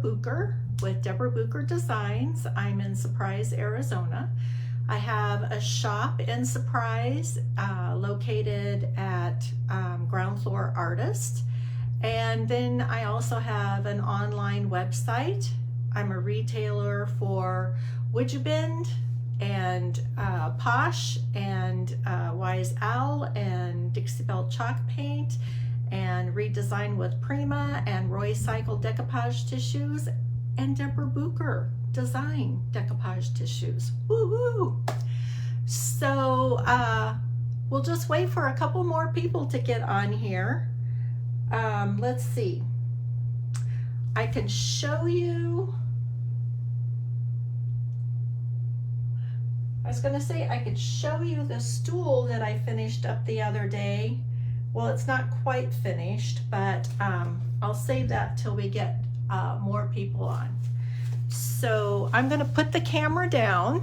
Bucher with Deborah Bucher Designs. I'm in Surprise, Arizona. I have a shop in Surprise located at Ground Floor Artist. And then I also have an online website. I'm a retailer for Would You Bend and Posh and Wise Owl and Dixie Belle Chalk Paint and Redesign with Prima and Roycycle Decoupage Tissues and Deborah Bucher Design Decoupage Tissues. Woo-hoo! So we'll just wait for a couple more people to get on here. Let's see. I can show you. I was going to say I could show you the stool that I finished up the other day. Well, it's not quite finished, but I'll save that till we get more people on. So I'm going to put the camera down.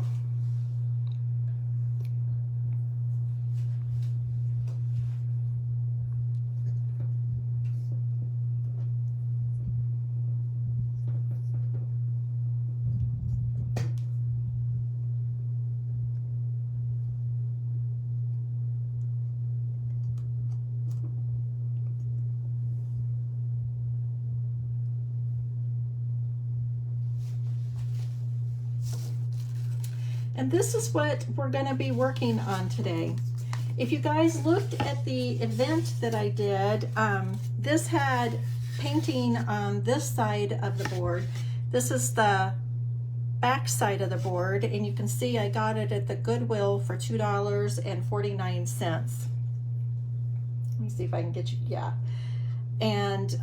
And this is what we're going to be working on today. If you guys looked at the event that I did, this had painting on this side of the board. This is the back side of the board, and you can see I got it at the Goodwill for $2.49. Let me see if I can get you, yeah. And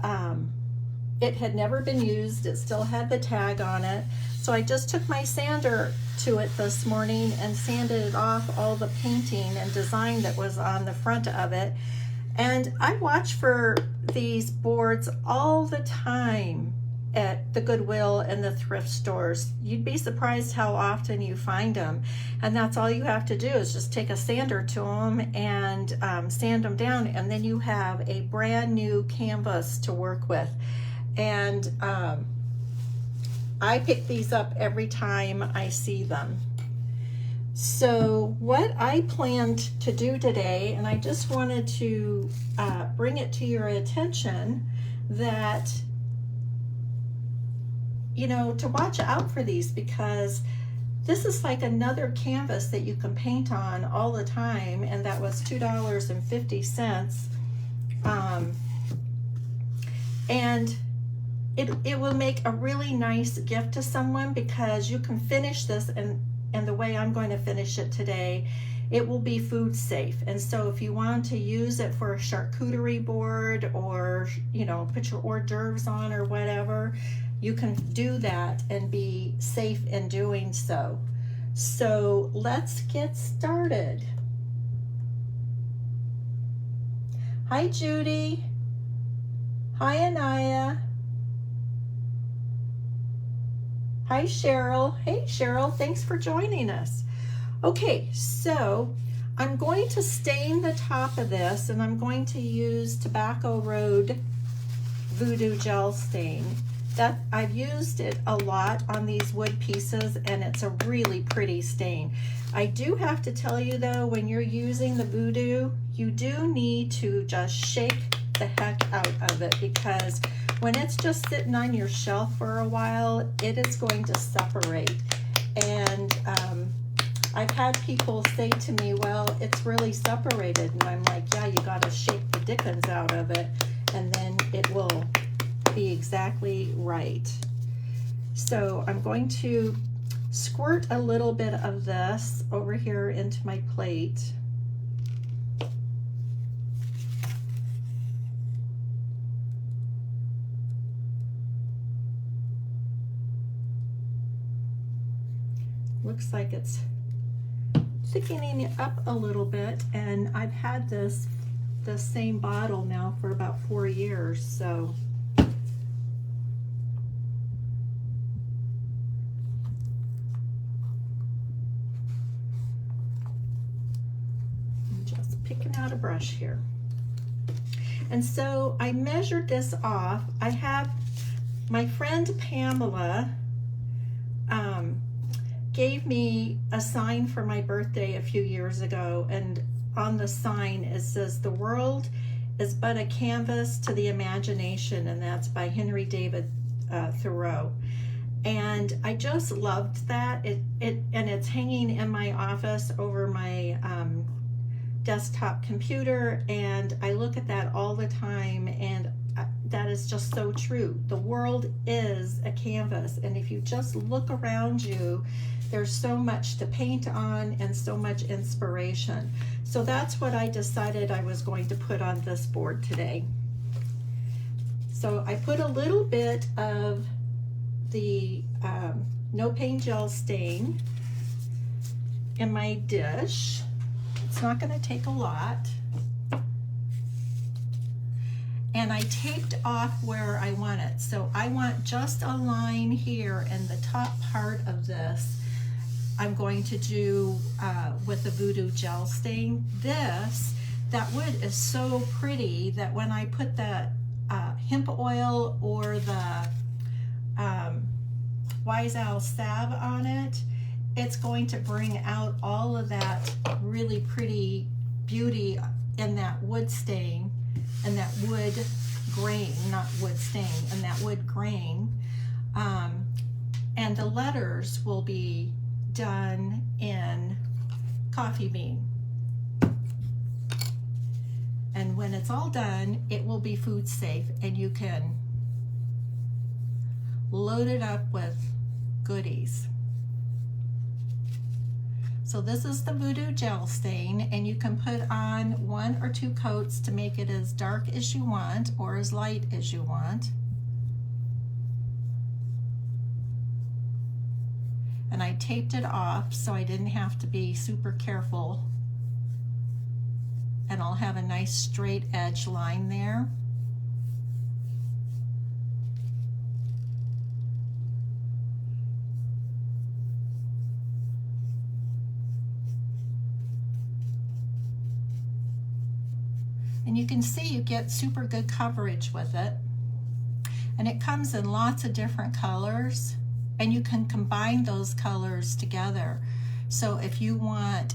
it had never been used. It still had the tag on it. So I just took my sander to it this morning and sanded off all the painting and design that was on the front of it. And I watch for these boards all the time at the Goodwill and the thrift stores. You'd be surprised how often you find them. And that's all you have to do is just take a sander to them and sand them down, and then you have a brand new canvas to work with. And I pick these up every time I see them. So what I planned to do today, and I just wanted to bring it to your attention that, you know, to watch out for these, because this is like another canvas that you can paint on all the time, and that was $2.50. And it will make a really nice gift to someone, because you can finish this, and the way I'm going to finish it today, it will be food safe. And so if you want to use it for a charcuterie board, or, you know, put your hors d'oeuvres on or whatever, you can do that and be safe in doing so. So let's get started. Hi, Judy. Hi, Anaya. Hi, Cheryl. Hey, Cheryl, thanks for joining us. Okay, so I'm going to stain the top of this, and I'm going to use Tobacco Road Voodoo Gel Stain. That I've used it a lot on these wood pieces, and it's a really pretty stain. I do have to tell you though, when you're using the Voodoo, you do need to just shake the heck out of it, because when it's just sitting on your shelf for a while, it is going to separate. And I've had people say to me, well, it's really separated. And I'm like, yeah, you got to shake the dickens out of it, and then it will be exactly right. So I'm going to squirt a little bit of this over here into my plate. Looks like it's thickening up a little bit, and I've had the same bottle now for about 4 years, so I'm just picking out a brush here. And so I measured this off. I have My friend Pamela gave me a sign for my birthday a few years ago, and on the sign it says, "The world is but a canvas to the imagination," and that's by Henry David Thoreau. And I just loved that. And it's hanging in my office over my desktop computer, and I look at that all the time, and that is just so true. The world is a canvas, and if you just look around you, there's so much to paint on and so much inspiration. So that's what I decided I was going to put on this board today. So I put a little bit of the No Paint Gel Stain in my dish. It's not going to take a lot. And I taped off where I want it. So I want just a line here in the top part of this. I'm going to do with the Voodoo Gel Stain. That wood is so pretty that when I put the hemp oil or the Owl Salve on it, it's going to bring out all of that really pretty beauty in that wood stain and that wood grain, not wood stain, and that wood grain. And the letters will be done in coffee bean. And when it's all done, it will be food safe, and you can load it up with goodies. So this is the Voodoo Gel Stain, and you can put on 1 or 2 coats to make it as dark as you want or as light as you want. And I taped it off so I didn't have to be super careful. And I'll have a nice straight edge line there. And you can see you get super good coverage with it. And it comes in lots of different colors, and you can combine those colors together. So if you want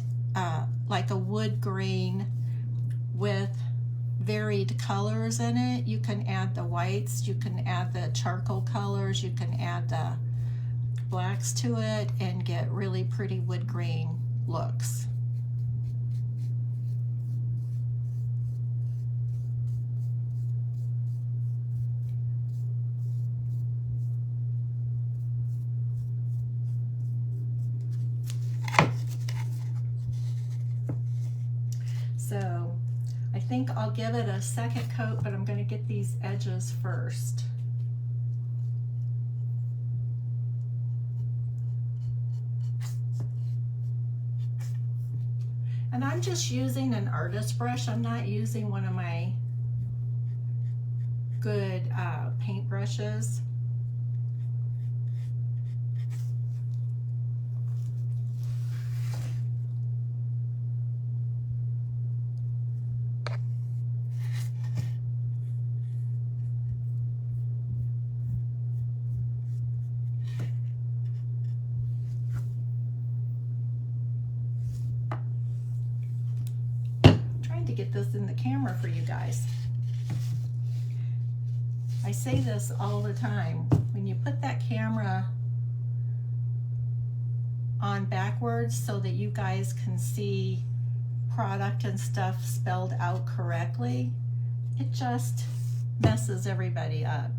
like a wood grain with varied colors in it, you can add the whites, you can add the charcoal colors, you can add the blacks to it and get really pretty wood grain looks. So I think I'll give it a second coat, but I'm going to get these edges first. And I'm just using an artist brush. I'm not using one of my good paint brushes. Get this in the camera for you guys. I say this all the time. When you put that camera on backwards so that you guys can see product and stuff spelled out correctly, it just messes everybody up.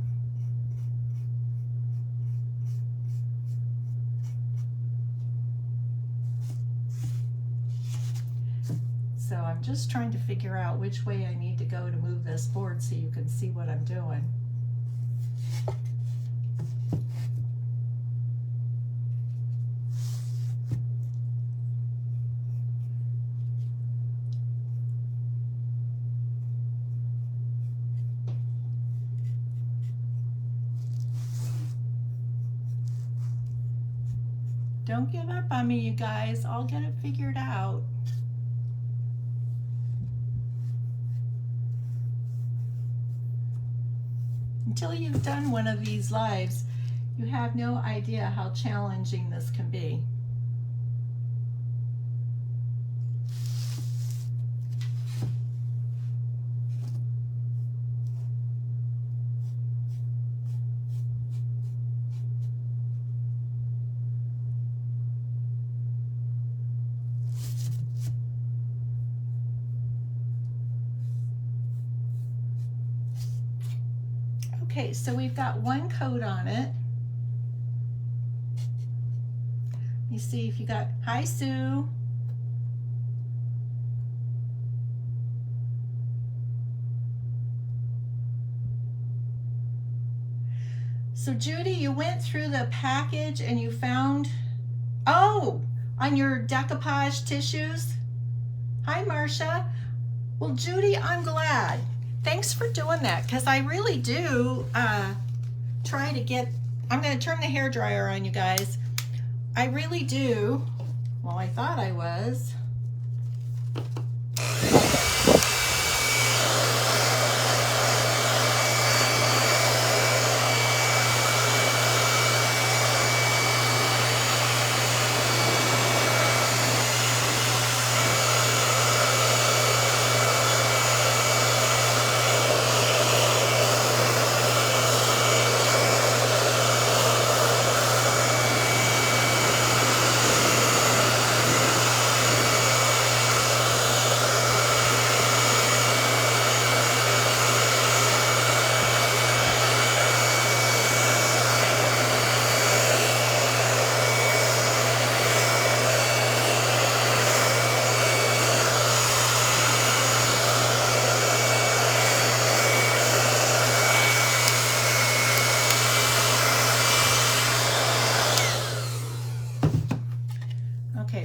So I'm just trying to figure out which way I need to go to move this board so you can see what I'm doing. Don't give up on me, you guys. I'll get it figured out. Until you've done one of these lives, you have no idea how challenging this can be. Okay, so we've got one coat on it. Let me see if you got, hi Sue. So Judy, you went through the package and you found, oh, on your decoupage tissues. Hi Marcia. Well Judy, I'm glad. Thanks for doing that, because I really do try to get, I'm going to turn the hairdryer on, you guys. I really do, well, I thought I was.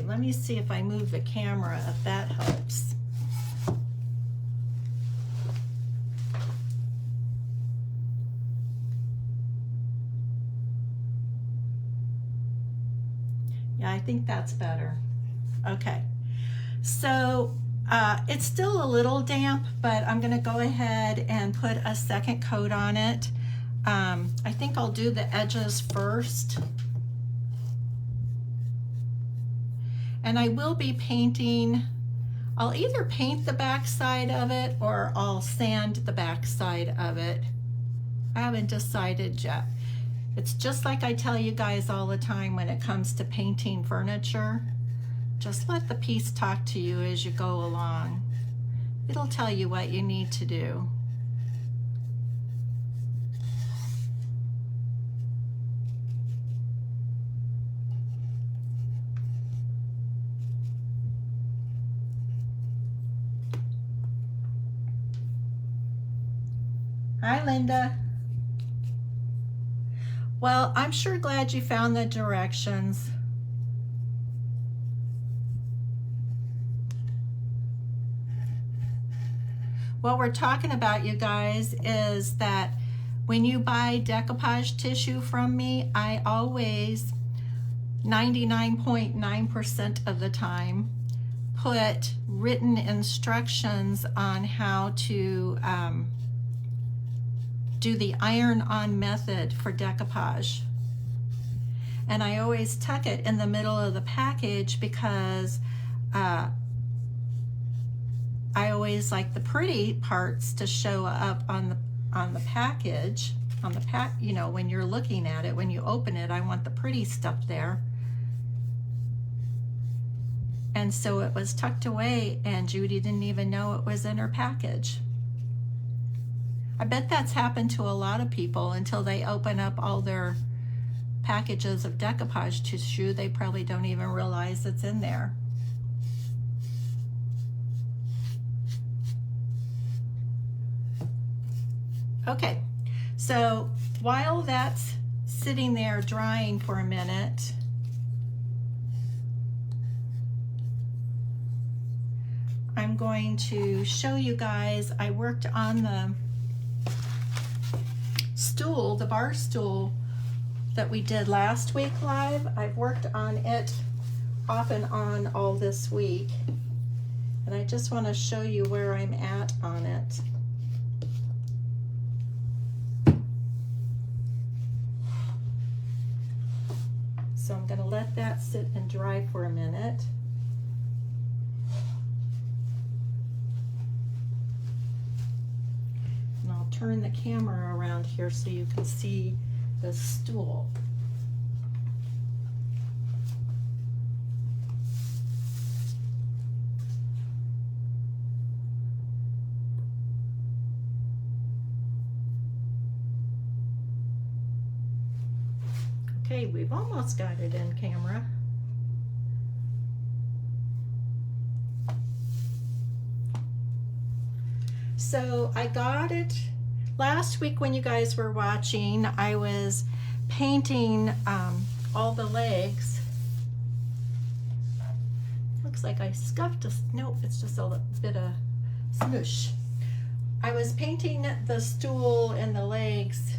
Let me see if I move the camera, if that helps. Yeah, I think that's better. Okay, so it's still a little damp, but I'm gonna go ahead and put a second coat on it. I think I'll do the edges first. And I will be painting, I'll either paint the back side of it or I'll sand the back side of it. I haven't decided yet. It's just like I tell you guys all the time when it comes to painting furniture. Just let the piece talk to you as you go along. It'll tell you what you need to do. Hi, Linda. Well, I'm sure glad you found the directions. What we're talking about, you guys, is that when you buy decoupage tissue from me, I always, 99.9% of the time, put written instructions on how to do the iron-on method for decoupage. And I always tuck it in the middle of the package because I always like the pretty parts to show up on the package, you know, when you're looking at it, when you open it, I want the pretty stuff there. And so it was tucked away and Judy didn't even know it was in her package. I bet that's happened to a lot of people until they open up all their packages of decoupage tissue. They probably don't even realize it's in there. Okay, so while that's sitting there drying for a minute, I'm going to show you guys, I worked on the stool, the bar stool that we did last week live. I've worked on it off and on all this week, and I just want to show you where I'm at on it. So I'm going to let that sit and dry for a minute. And I'll turn the camera around here so you can see the stool. Okay, we've almost got it in camera. So I got it last week when you guys were watching. I was painting all the legs. Looks like I scuffed a, nope, it's just a bit of smoosh. I was painting the stool and the legs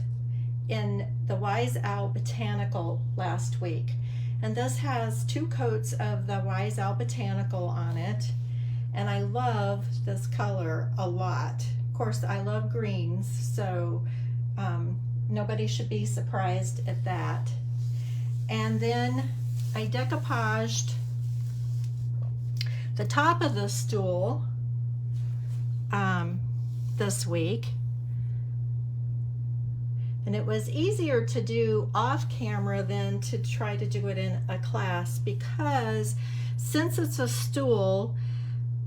in the Wise Owl Botanical last week, and this has 2 coats of the Wise Owl Botanical on it, and I love this color a lot. Of course, I love greens, so nobody should be surprised at that. And then I decoupaged the top of the stool this week. And it was easier to do off camera than to try to do it in a class, because since it's a stool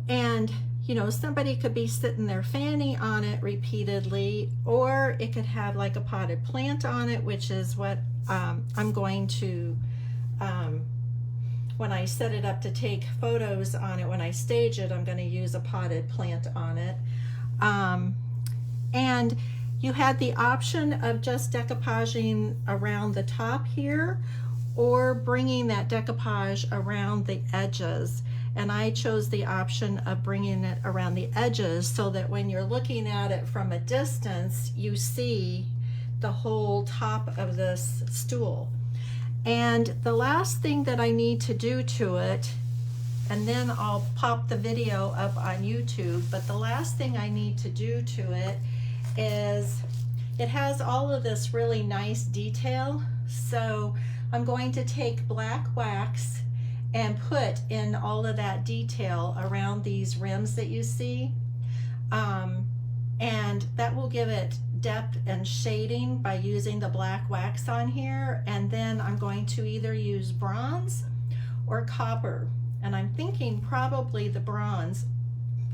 and you know, somebody could be sitting there fanning on it repeatedly, or it could have like a potted plant on it, which is what I'm going to, when I set it up to take photos on it, when I stage it, I'm going to use a potted plant on it. And you had the option of just decoupaging around the top here, or bringing that decoupage around the edges. And I chose the option of bringing it around the edges so that when you're looking at it from a distance, you see the whole top of this stool. And the last thing that I need to do to it, and then I'll pop the video up on YouTube, but the last thing I need to do to it is it has all of this really nice detail. So I'm going to take black wax and put in all of that detail around these rims that you see. And that will give it depth and shading by using the black wax on here. And then I'm going to either use bronze or copper. And I'm thinking probably the bronze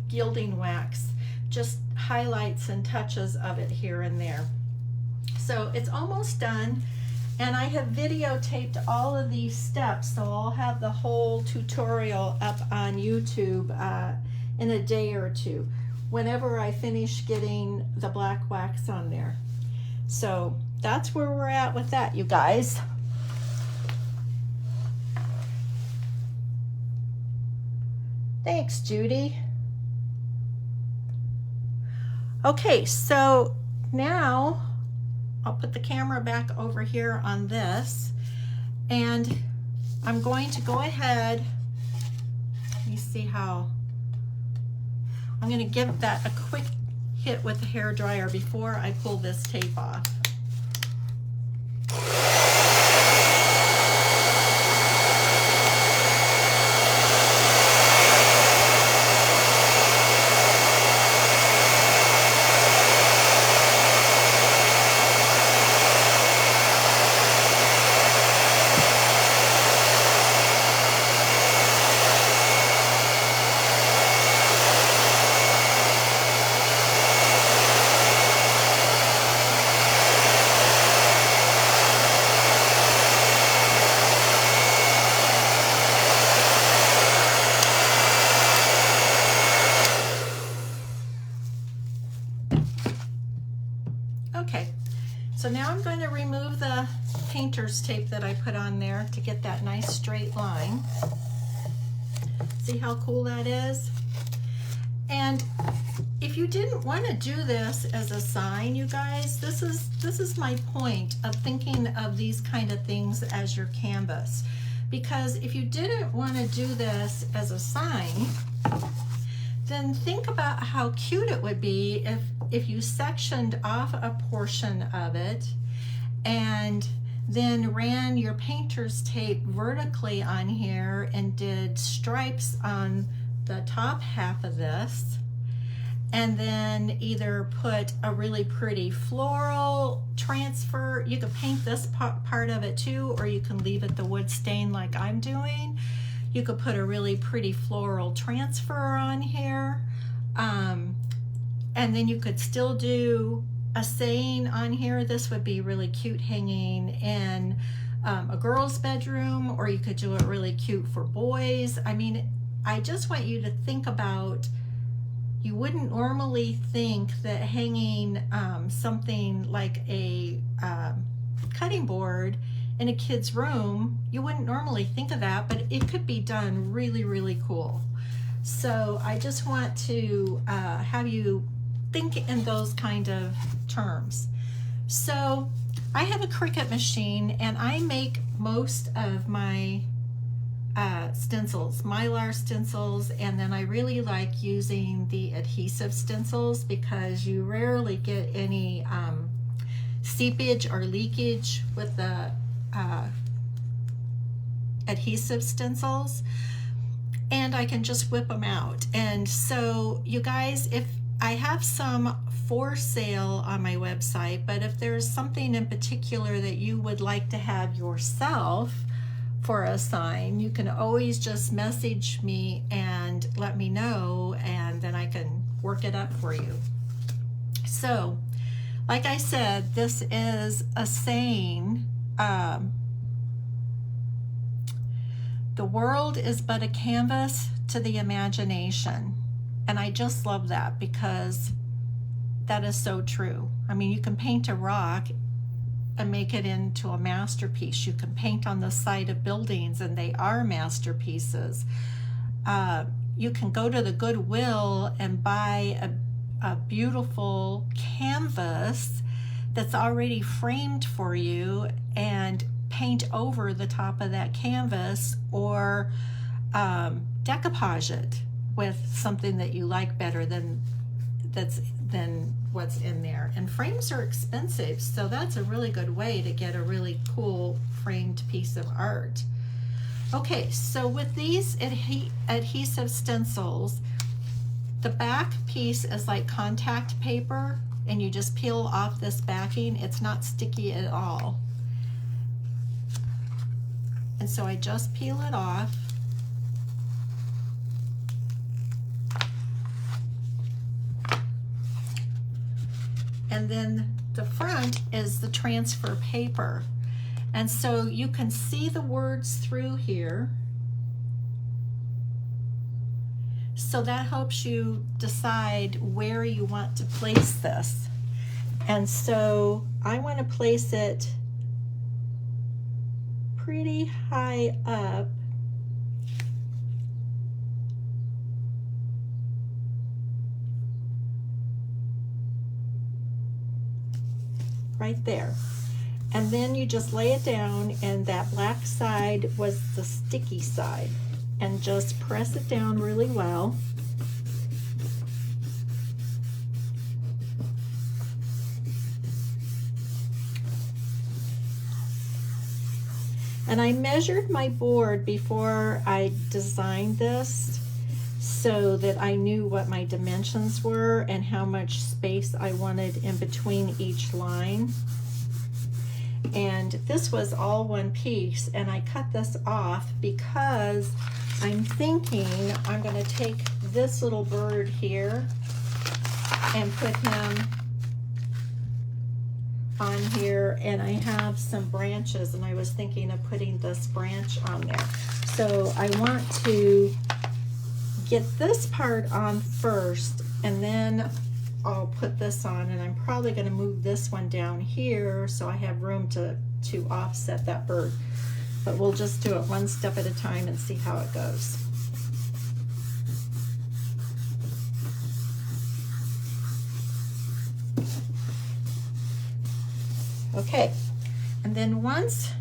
gilding wax, just highlights and touches of it here and there. So it's almost done, and I have videotaped all of these steps, so I'll have the whole tutorial up on YouTube in a day or two whenever I finish getting the black wax on there. So that's where we're at with that, you guys. Thanks, Judy. Okay, so now I'll put the camera back over here on this, and I'm going to go ahead, let me see how, I'm going to give that a quick hit with the hair dryer before I pull this tape off. So now I'm going to remove the painter's tape that I put on there to get that nice straight line. See how cool that is? And if you didn't want to do this as a sign, you guys, this is my point of thinking of these kind of things as your canvas. Because if you didn't want to do this as a sign, then think about how cute it would be if you sectioned off a portion of it and then ran your painter's tape vertically on here and did stripes on the top half of this, and then either put a really pretty floral transfer. You could paint this part of it too, or you can leave it the wood stain like I'm doing. You could put a really pretty floral transfer on here, and then you could still do a saying on here. This would be really cute hanging in a girl's bedroom, or you could do it really cute for boys. I mean, I just want you to think about, you wouldn't normally think that hanging something like a cutting board in a kid's room, you wouldn't normally think of that, but it could be done really, really cool. So I just want to have you think in those kind of terms. So I have a Cricut machine, and I make most of my stencils, Mylar stencils, and then I really like using the adhesive stencils because you rarely get any seepage or leakage with the adhesive stencils, and I can just whip them out. And so you guys, if I have some for sale on my website, but if there's something in particular that you would like to have yourself for a sign, you can always just message me and let me know, and then I can work it up for you. So like I said, this is a saying, the world is but a canvas to the imagination. And I just love that because that is so true. I mean, you can paint a rock and make it into a masterpiece. You can paint on the side of buildings and they are masterpieces. You can go to the Goodwill and buy a beautiful canvas that's already framed for you and paint over the top of that canvas, or decoupage it with something that you like better than what's in there. And frames are expensive, so that's a really good way to get a really cool framed piece of art. Okay, so with these adhesive stencils, the back piece is like contact paper, and you just peel off this backing. It's not sticky at all. And so I just peel it off. And then the front is the transfer paper. And so you can see the words through here. So that helps you decide where you want to place this. And so I want to place it pretty high up. Right there. And then you just lay it down, and that black side was the sticky side, and just press it down really well. And I measured my board before I designed this so that I knew what my dimensions were and how much space I wanted in between each line. And this was all one piece, and I cut this off because I'm thinking I'm going to take this little bird here and put him on here, and I have some branches, and I was thinking of putting this branch on there. So I want to get this part on first, and then I'll put this on, and I'm probably going to move this one down here so I have room to offset that bird. But we'll just do it one step at a time and see how it goes. Okay, and then once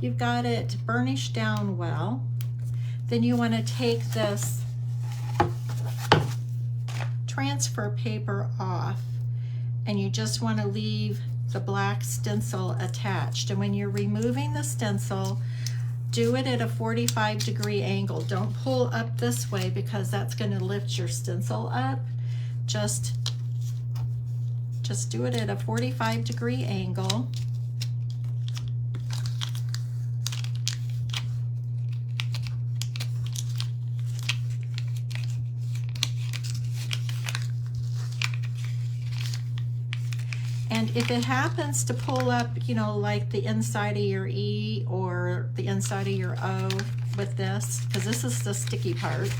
you've got it burnished down well, then you want to take this transfer paper off, and you just want to leave the black stencil attached. And when you're removing the stencil, do it at a 45-degree angle. Don't pull up this way because that's going to lift your stencil up. Just do it at a 45-degree angle. And if it happens to pull up, you know, like the inside of your E or the inside of your O with this, because this is the sticky part,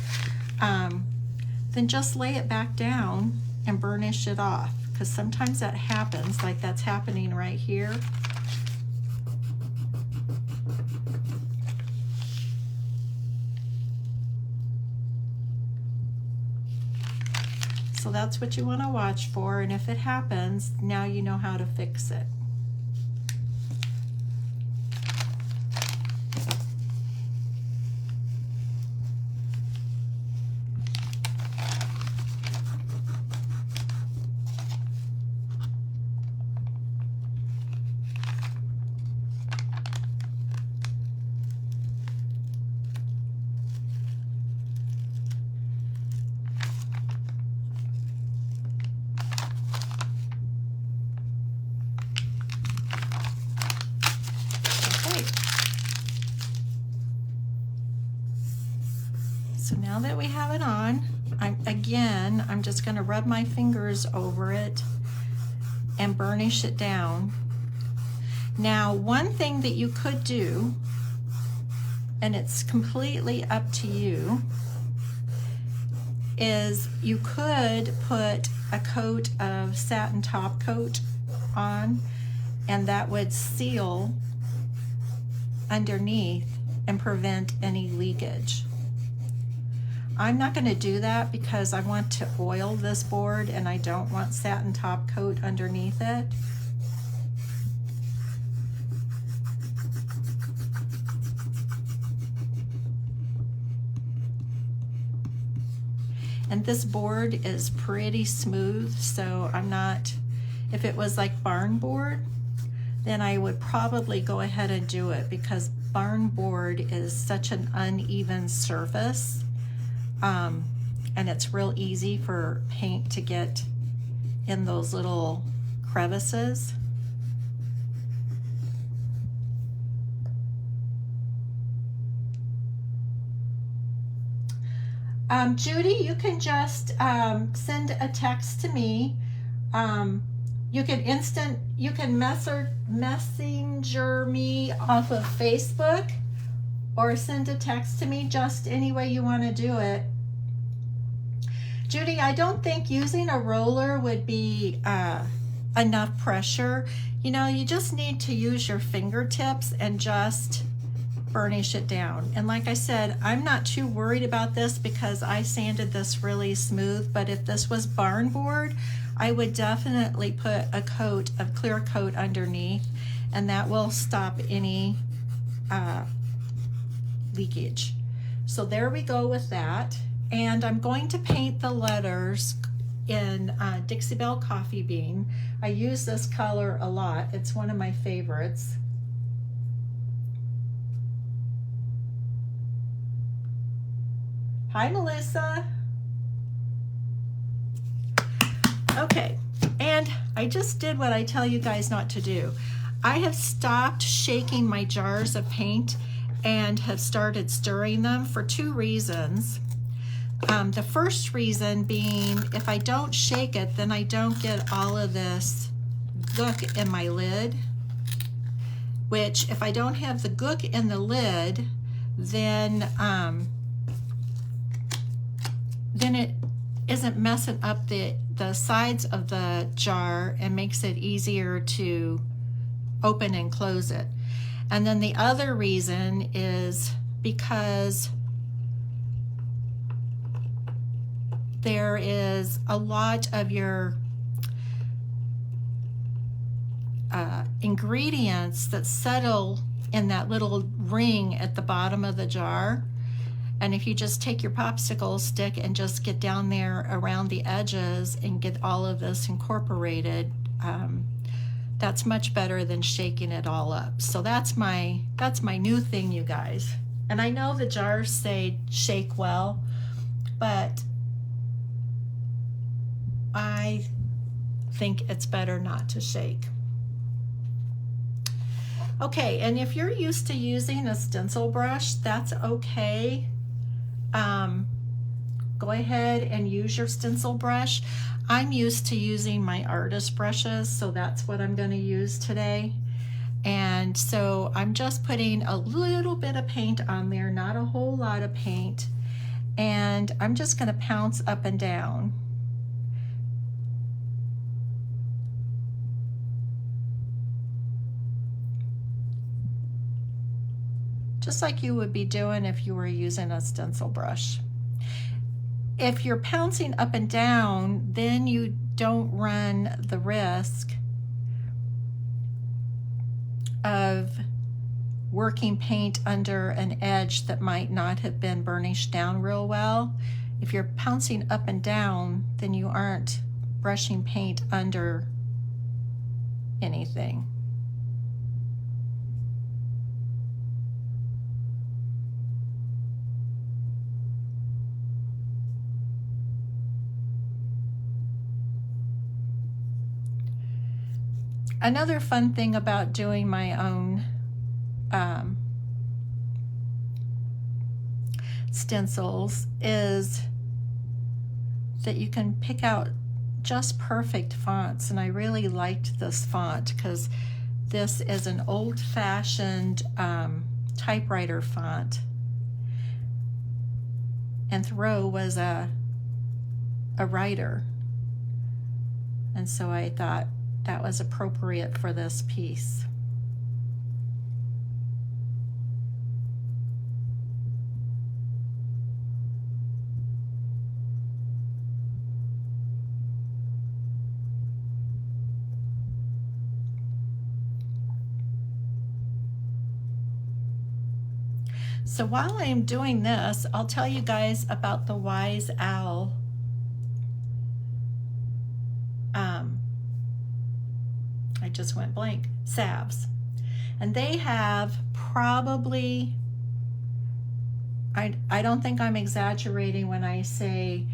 then just lay it back down and burnish it off, because sometimes that happens, like that's happening right here. So that's what you want to watch for, and if it happens, now you know how to fix it. So now that we have it on, I'm just going to rub my fingers over it and burnish it down. Now, one thing that you could do, and it's completely up to you, is you could put a coat of satin top coat on, and that would seal underneath and prevent any leakage. I'm not going to do that because I want to oil this board and I don't want satin top coat underneath it. And this board is pretty smooth, so I'm not, if it was like barn board, then I would probably go ahead and do it, because barn board is such an uneven surface. And it's real easy for paint to get in those little crevices. Judy, you can just send a text to me. You can messenger me off of Facebook, or send a text to me, just any way you want to do it. Judy, I don't think using a roller would be enough pressure. You know, you just need to use your fingertips and just burnish it down. And like I said, I'm not too worried about this because I sanded this really smooth, but if this was barn board, I would definitely put a coat of clear coat underneath, and that will stop any leakage. So there we go with that. And I'm going to paint the letters in Dixie Belle Coffee Bean. I use this color a lot. It's one of my favorites. Hi, Melissa. Okay, and I just did what I tell you guys not to do. I have stopped shaking my jars of paint and have started stirring them for two reasons. The first reason being, if I don't shake it, then I don't get all of this gook in my lid, which if I don't have the gook in the lid, then it isn't messing up the sides of the jar and makes it easier to open and close it. And then the other reason is because there is a lot of your ingredients that settle in that little ring at the bottom of the jar. And if you just take your popsicle stick and just get down there around the edges and get all of this incorporated, That's much better than shaking it all up. So that's my new thing, you guys. And I know the jars say shake well, but I think it's better not to shake. Okay, and if you're used to using a stencil brush, that's okay. Go ahead and use your stencil brush. I'm used to using my artist brushes, so that's what I'm going to use today. And so I'm just putting a little bit of paint on there, not a whole lot of paint. And I'm just going to pounce up and down. Just like you would be doing if you were using a stencil brush. If you're pouncing up and down, then you don't run the risk of working paint under an edge that might not have been burnished down real well. If you're pouncing up and down, then you aren't brushing paint under anything. Another fun thing about doing my own stencils is that you can pick out just perfect fonts, and I really liked this font because this is an old-fashioned typewriter font, and Thoreau was a writer, and so I thought that was appropriate for this piece. So while I'm doing this, I'll tell you guys about the Wise Owl I just went blank, salves. And they have probably, I don't think I'm exaggerating when I say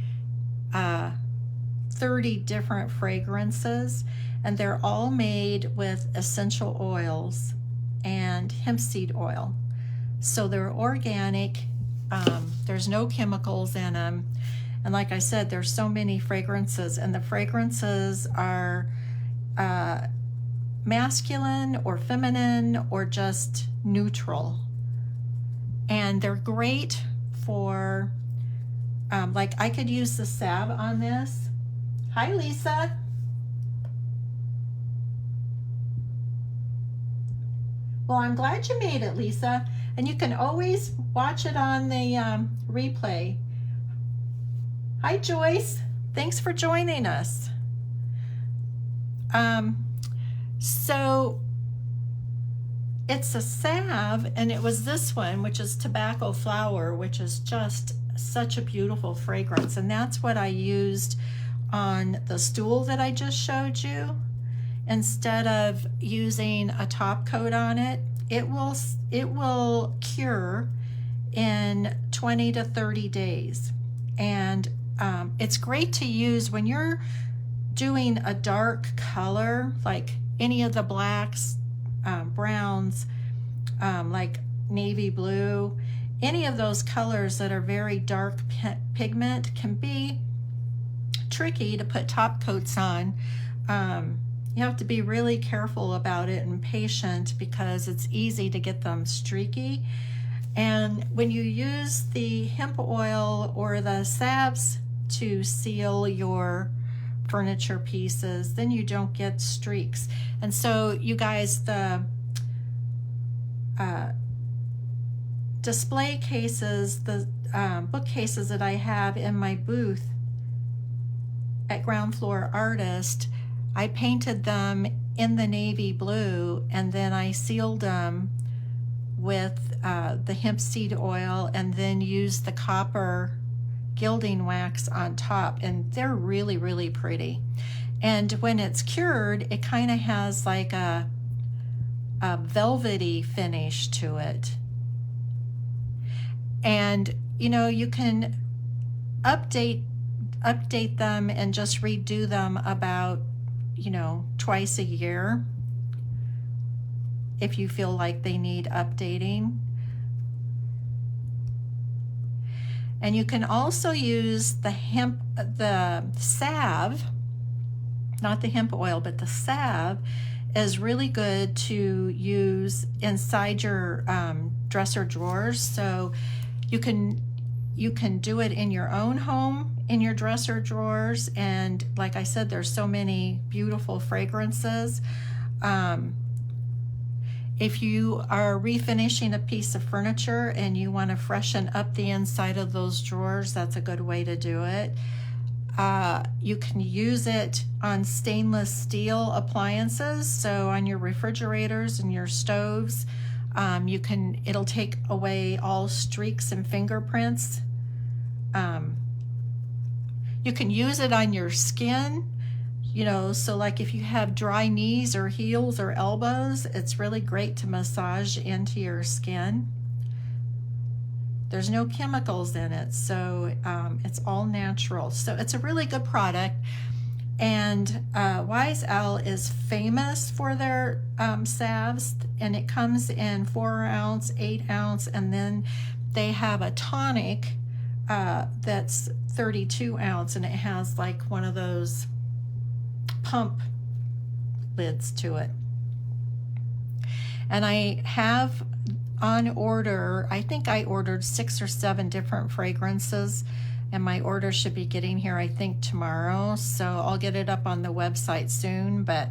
30 different fragrances, and they're all made with essential oils and hemp seed oil. So they're organic, there's no chemicals in them. And like I said, there's so many fragrances, and the fragrances are masculine or feminine or just neutral. And they're great for, like I could use the salve on this. Hi, Lisa. Well, I'm glad you made it, Lisa. And you can always watch it on the replay. Hi, Joyce. Thanks for joining us. So it's a salve, and it was this one, which is tobacco flower, which is just such a beautiful fragrance. And that's what I used on the stool that I just showed you. Instead of using a top coat on it, it will cure in 20 to 30 days. And it's great to use when you're doing a dark color, like any of the blacks, browns, like navy blue, any of those colors that are very dark pigment can be tricky to put top coats on. You have to be really careful about it and patient because it's easy to get them streaky. And when you use the hemp oil or the salves to seal your furniture pieces, then you don't get streaks. And so you guys, the display cases, the bookcases that I have in my booth at Ground Floor Artist, I painted them in the navy blue, and then I sealed them with the hemp seed oil, and then used the copper gilding wax on top, and they're really, really pretty. And when it's cured, it kind of has like a velvety finish to it. And you know, you can update them and just redo them about, you know, twice a year if you feel like they need updating. And you can also use the salve, not the hemp oil, but the salve is really good to use inside your dresser drawers. So you can do it in your own home, in your dresser drawers. And like I said, there's so many beautiful fragrances. If you are refinishing a piece of furniture and you want to freshen up the inside of those drawers, that's a good way to do it. You can use it on stainless steel appliances, so on your refrigerators and your stoves. It'll take away all streaks and fingerprints. You can use it on your skin, you know, so like if you have dry knees or heels or elbows, it's really great to massage into your skin. There's no chemicals in it, so it's all natural. So it's a really good product. And Wise Owl is famous for their salves, and it comes in 4 ounce, 8 ounce, and then they have a tonic that's 32 ounce, and it has like one of those pump lids to it. And I have on order, I think I ordered 6 or 7 different fragrances, and my order should be getting here, I think, tomorrow. So I'll get it up on the website soon. But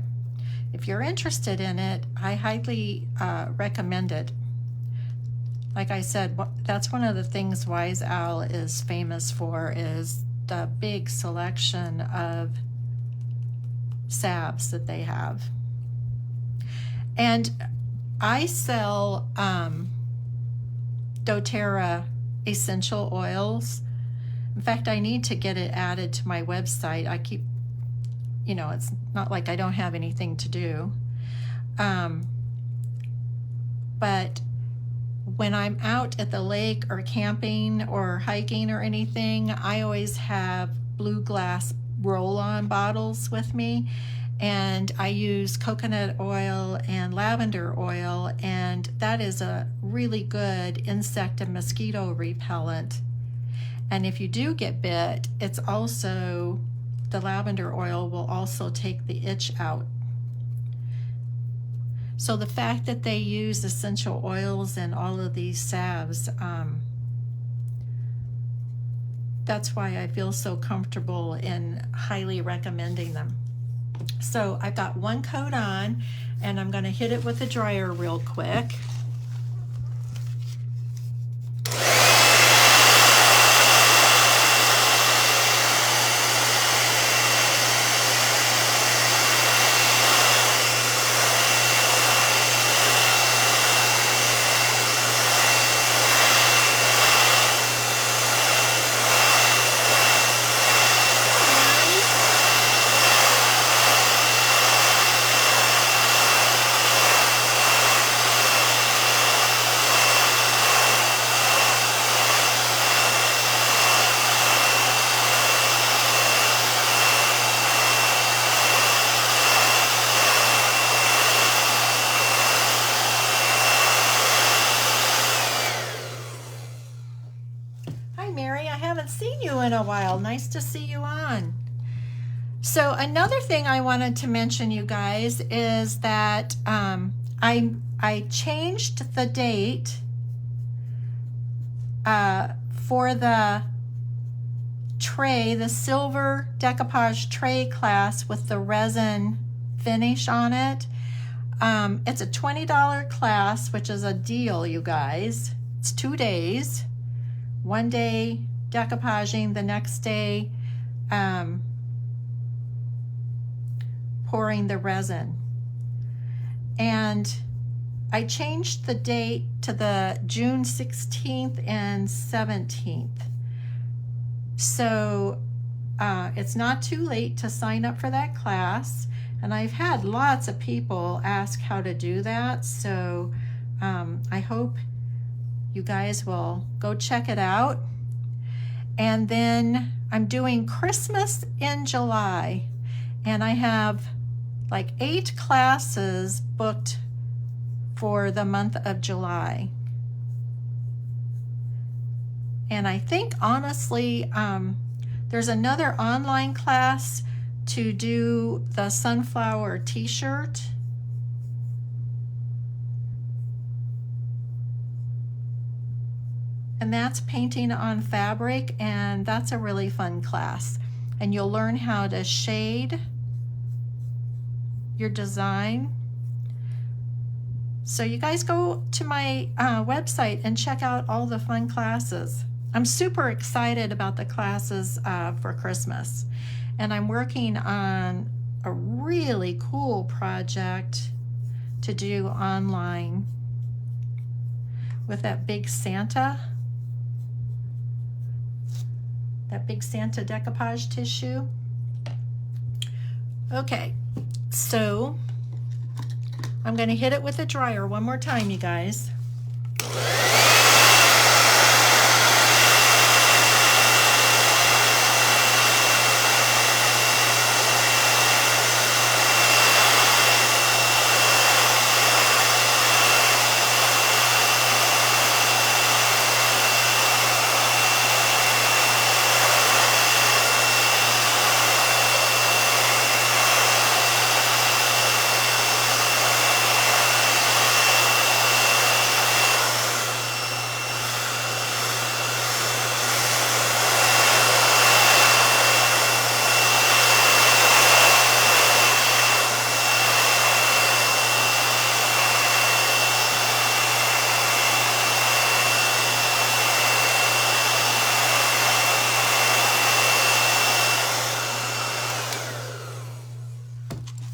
if you're interested in it, I highly recommend it. Like I said, that's one of the things Wise Owl is famous for, is the big selection of salves that they have. And I sell doTERRA essential oils. In fact, I need to get it added to my website. I keep, you know, it's not like I don't have anything to do. But when I'm out at the lake or camping or hiking or anything, I always have blue glass roll-on bottles with me. And I use coconut oil and lavender oil, and that is a really good insect and mosquito repellent. And if you do get bit, it's also, the lavender oil will also take the itch out. So the fact that they use essential oils in all of these salves, that's why I feel so comfortable in highly recommending them. So I've got 1 coat on, and I'm going to hit it with a dryer real quick. In a while. Nice to see you on. So another thing I wanted to mention, you guys, is that I changed the date for the tray, the silver decoupage tray class with the resin finish on it. It's a $20 class, which is a deal, you guys. It's 2 days, 1 day decoupaging, the next day pouring the resin. And I changed the date to the June 16th and 17th. So it's not too late to sign up for that class. And I've had lots of people ask how to do that. So I hope you guys will go check it out. And then I'm doing Christmas in July. And I have like 8 classes booked for the month of July. And I think honestly, there's another online class to do the sunflower t-shirt. And that's painting on fabric, and that's a really fun class. And you'll learn how to shade your design. So you guys go to my website and check out all the fun classes. I'm super excited about the classes for Christmas. And I'm working on a really cool project to do online with that big Santa decoupage tissue. Okay, so I'm going to hit it with a dryer one more time, you guys.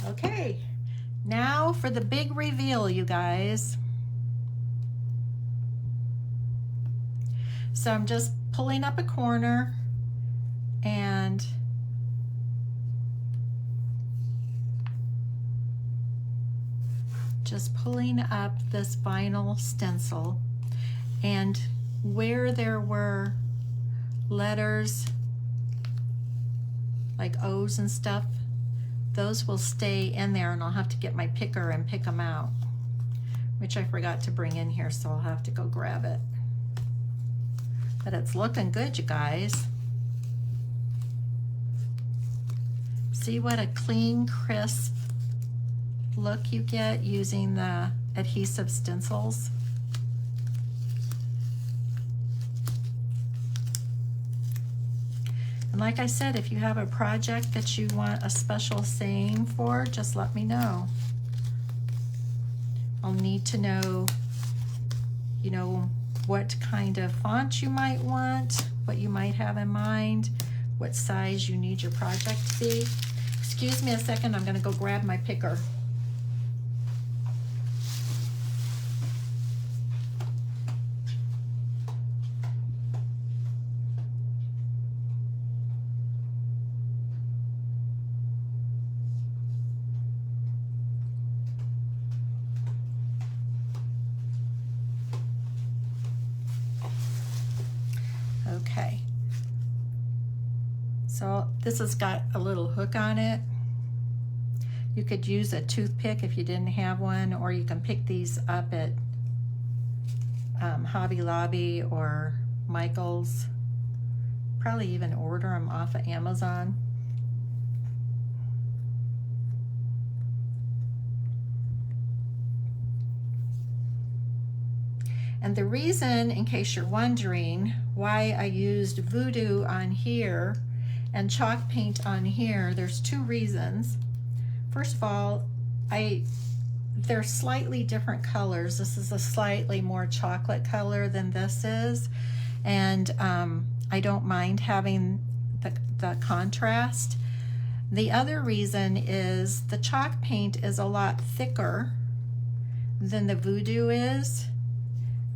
Okay, now for the big reveal, you guys. So I'm just pulling up a corner and just pulling up this vinyl stencil, and where there were letters like O's and stuff, those will stay in there, and I'll have to get my picker and pick them out, which I forgot to bring in here, so I'll have to go grab it. But it's looking good, you guys. See what a clean, crisp look you get using the adhesive stencils. And like I said, if you have a project that you want a special saying for, just let me know. I'll need to know, you know, what kind of font you might want, what you might have in mind, what size you need your project to be. Excuse me a second, I'm gonna go grab my picker. Okay, so this has got a little hook on it. You could use a toothpick if you didn't have one, or you can pick these up at Hobby Lobby or Michael's. Probably even order them off of Amazon. And the reason, in case you're wondering, why I used Voodoo on here and chalk paint on here, there's 2 reasons. First of all, they're slightly different colors. This is a slightly more chocolate color than this is, and I don't mind having the contrast. The other reason is the chalk paint is a lot thicker than the Voodoo is.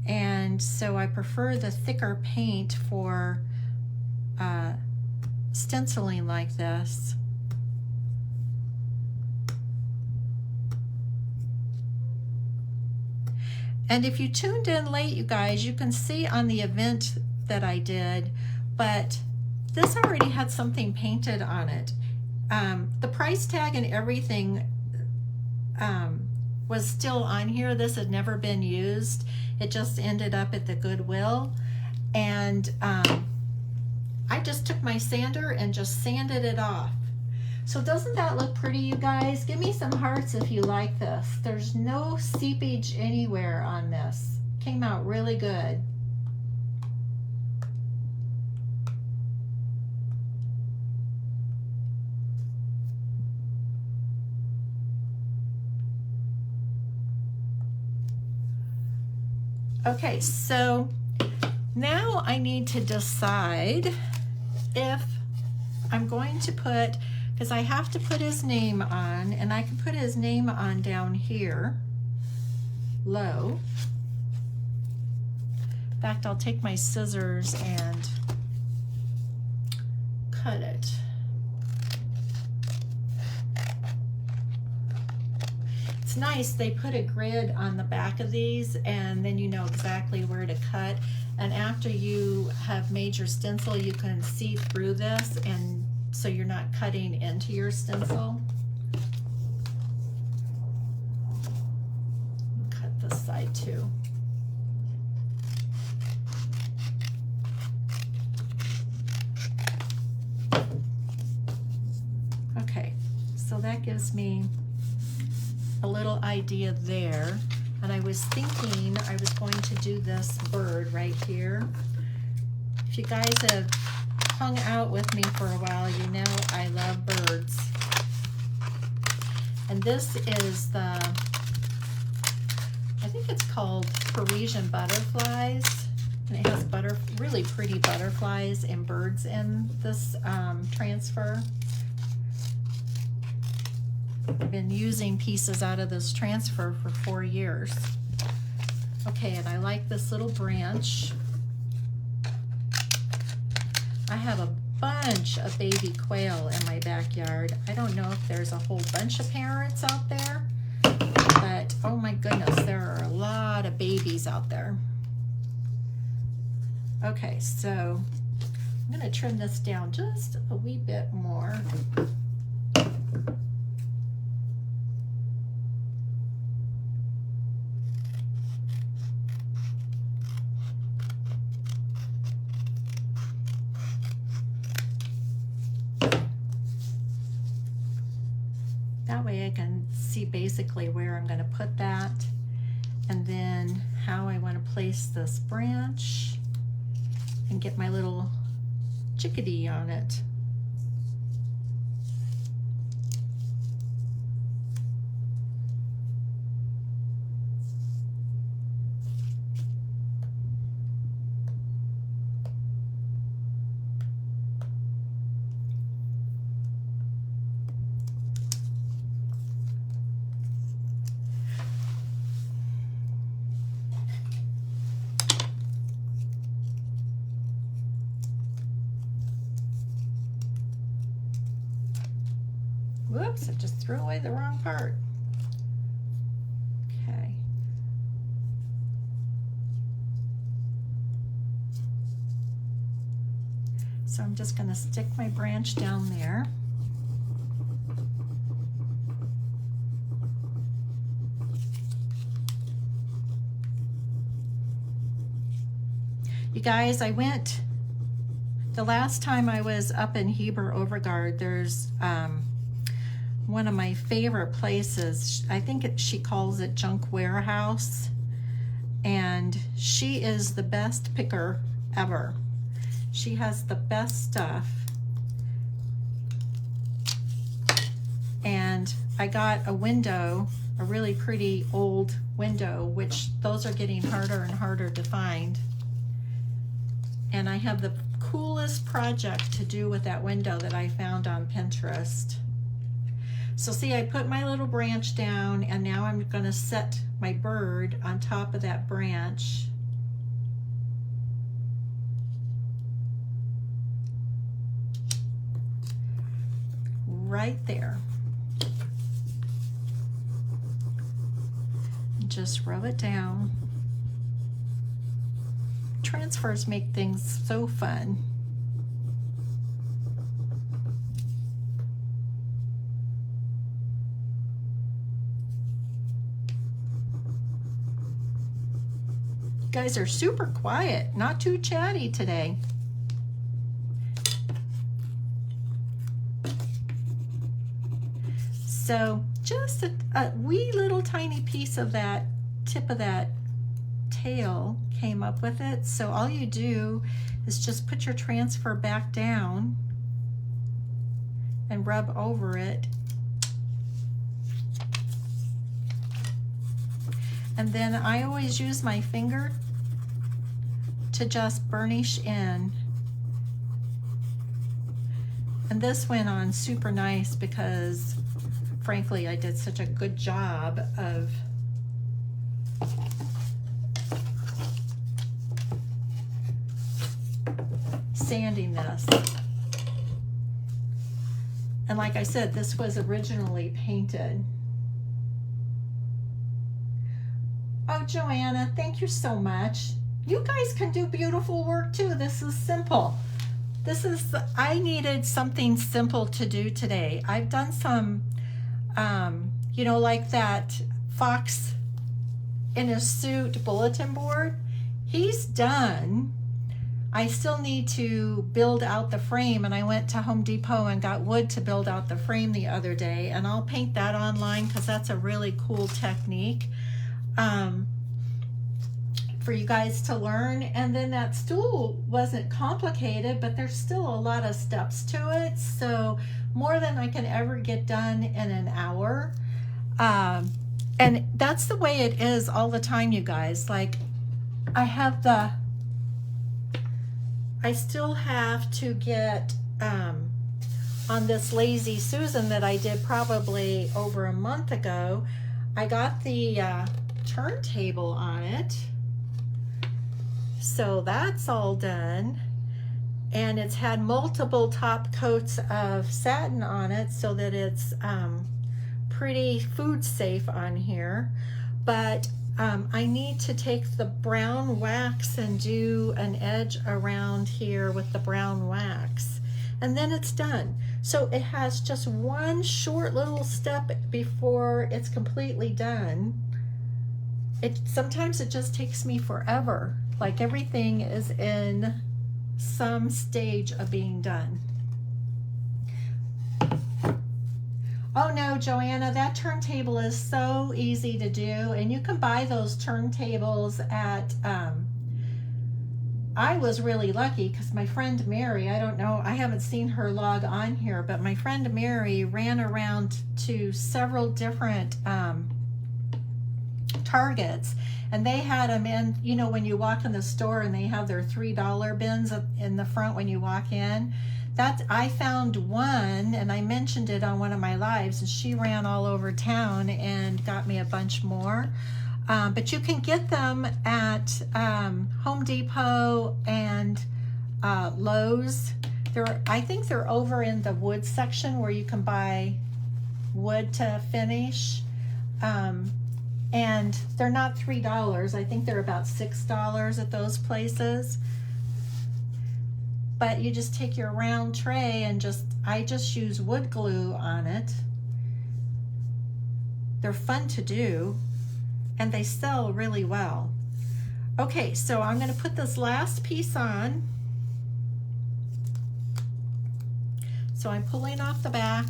And so I prefer the thicker paint for stenciling like this. And if you tuned in late, you guys, you can see on the event that I did, but this already had something painted on it. The price tag and everything was still on here. This had never been used. It just ended up at the Goodwill. And I just took my sander and just sanded it off. So doesn't that look pretty, you guys? Give me some hearts if you like this. There's no seepage anywhere on this. Came out really good. Okay, so now I need to decide if I'm going to put, because I have to put his name on, and I can put his name on down here, low. In fact, I'll take my scissors and cut it. It's nice, they put a grid on the back of these, and then you know exactly where to cut. And after you have made your stencil, you can see through this, and so you're not cutting into your stencil. Cut this side too. Okay, so that gives me a little idea there. And I was thinking I was going to do this bird right here. If you guys have hung out with me for a while, you know I love birds. And this is the, I think it's called Parisian butterflies. And it has really pretty butterflies and birds in this transfer. I've been using pieces out of this transfer for 4 years. Okay, and I like this little branch. I have a bunch of baby quail in my backyard. I don't know if there's a whole bunch of parents out there, but oh my goodness, there are a lot of babies out there. Okay, so I'm going to trim this down just a wee bit more. That way I can see basically where I'm going to put that, and then how I want to place this branch and get my little chickadee on it. Whoops, I just threw away the wrong part. Okay. So I'm just going to stick my branch down there. You guys, I went, the last time I was up in Heber Overgaard, there's one of my favorite places. I think she calls it Junk Warehouse, and she is the best picker ever. She has the best stuff. And I got a window, a really pretty old window, which those are getting harder and harder to find. And I have the coolest project to do with that window that I found on Pinterest. So see, I put my little branch down, and now I'm going to set my bird on top of that branch. right there. Just rub it down. Transfers make things so fun. You guys are super quiet, not too chatty today. So just a wee little tiny piece of that tip of that tail came up with it. So all you do is just put your transfer back down and rub over it. And then I always use my finger to just burnish in. And this went on super nice because frankly, I did such a good job of sanding this. And like I said, this was originally painted. Oh, Joanna, thank you so much. You guys can do beautiful work too. This is simple. I needed something simple to do today. I've done some you know, like that fox in a suit bulletin board. He's done. I still need to build out the frame, and I went to Home Depot and got wood to build out the frame the other day, and I'll paint that online because that's a really cool technique for you guys to learn. And then that stool wasn't complicated, but there's still a lot of steps to it, so more than I can ever get done in an hour. And that's the way it is all the time, you guys. Like, I still have to get on this Lazy Susan that I did probably over a month ago. I got the turntable on it, so that's all done. And it's had multiple top coats of satin on it so that it's pretty food safe on here. But I need to take the brown wax and do an edge around here with the brown wax, and then it's done. So it has just one short little step before it's completely done. Sometimes it just takes me forever. Like, everything is in some stage of being done. Oh no, Joanna, that turntable is so easy to do, and you can buy those turntables at I was really lucky because my friend Mary, I don't know, I haven't seen her log on here, but my friend Mary ran around to several different Targets, and they had them in, you know, when you walk in the store and they have their $3 bins in the front when you walk in. That I found one, and I mentioned it on one of my lives, and she ran all over town and got me a bunch more. But you can get them at Home Depot and Lowe's. I think they're over in the wood section where you can buy wood to finish. And they're not $3. I think they're about $6 at those places. But you just take your round tray and I just use wood glue on it. They're fun to do, and they sell really well. Okay, so I'm going to put this last piece on. So I'm pulling off the back.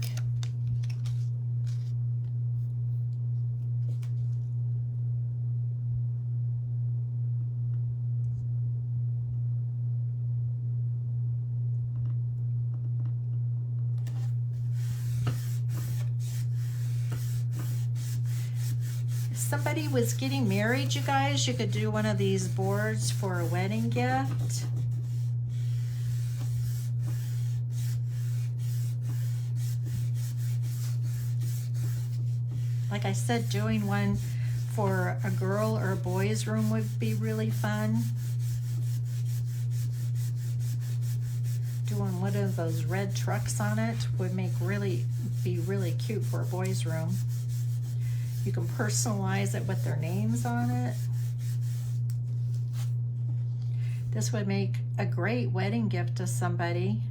Somebody was getting married, you guys, you could do one of these boards for a wedding gift. Like I said, doing one for a girl or a boy's room would be really fun. doing one of those red trucks on it would be really cute for a boy's room. You can personalize it with their names on it. This would make a great wedding gift to somebody.